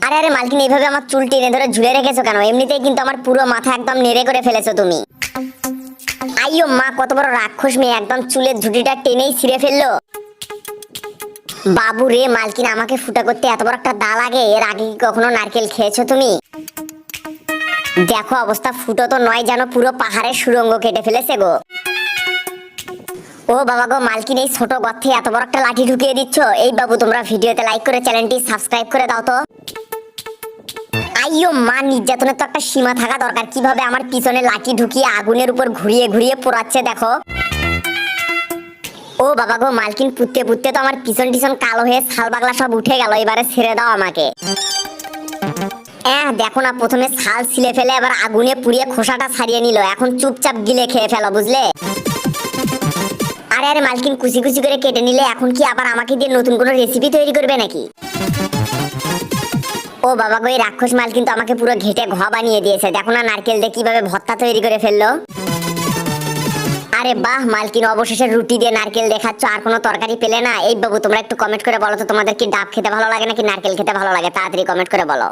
আরে আরে মালকিন, এইভাবে আমার চুল টেনে ধরে ঝুলে রেখেছো কেন? এমনিতেই কিন্তু আমার পুরো মাথা একদম নেড়ে করে ফেলেছো তুমি। আইয়ো মা, কত বড় রাক্ষস মেয়ে, একদম চুলের ঝুঁটিটা টেনেই ছিঁড়ে ফেললো। বাবু রে মালকিন, আমাকে ফুটা করতে এত বড় একটা দা লাগে? এর আগে কি কখনো নারকেল খেয়েছো তুমি? দেখো অবস্থা, ফুটো তো নয় যেন পুরো পাহাড়ের সুড়ঙ্গ কেটে ফেলেছে গো। ও বাবা গো মালকিন, এই ছোট গর্তে এত বড় একটা লাঠি ঢুকিয়ে দিচ্ছ? এই বাবু, তোমরা ভিডিওতে লাইক করে চ্যানেলটি সাবস্ক্রাইব করে দাও তো। আইয়ো মা, নির্যাতনের তো একটা সীমা থাকা দরকার। কিভাবে আমার পিছনে লাঠি ঢুকিয়ে আগুনের উপর ঘুরিয়ে ঘুরিয়ে পোড়াচ্ছে দেখো। ও বাবা গো মালকিন, পুড়তে পুড়তে তো আমার পিছন টিছন কালো হয়ে ছাল পাগলা সব উঠে গেল। এবারে ছেড়ে দাও আমাকে। দেখো না, প্রথমে ছাল ছিলে ফেলে এবার আগুনে পুড়িয়ে খোসাটা ছাড়িয়ে নিল। এখন চুপচাপ গিলে খেয়ে ফেলো, বুঝলে? আরে আরে মালকিন, কুচি কুচি করে কেটে নিলে এখন কি আবার আমাকে দিয়ে নতুন কোনো রেসিপি তৈরি করবে নাকি? ও বাবা গো, এই রাক্ষস মালকিন তো আমাকে পুরো ঘেটে ঘ বানিয়ে দিয়েছে। দেখো না নারকেল দিয়ে কিভাবে ভর্তা তৈরি করে ফেললো। আরে বাহ মালকিন, অবশেষে রুটি দিয়ে নারকেল দেখাচ্ছ, আর কোনো তরকারি পেলে না? এই বাবু, তোমরা একটু কমেন্ট করে বলো তো, তোমাদের কি ডাব খেতে ভালো লাগে নাকি নারকেল খেতে ভালো লাগে? তাড়াতাড়ি কমেন্ট করে বলো।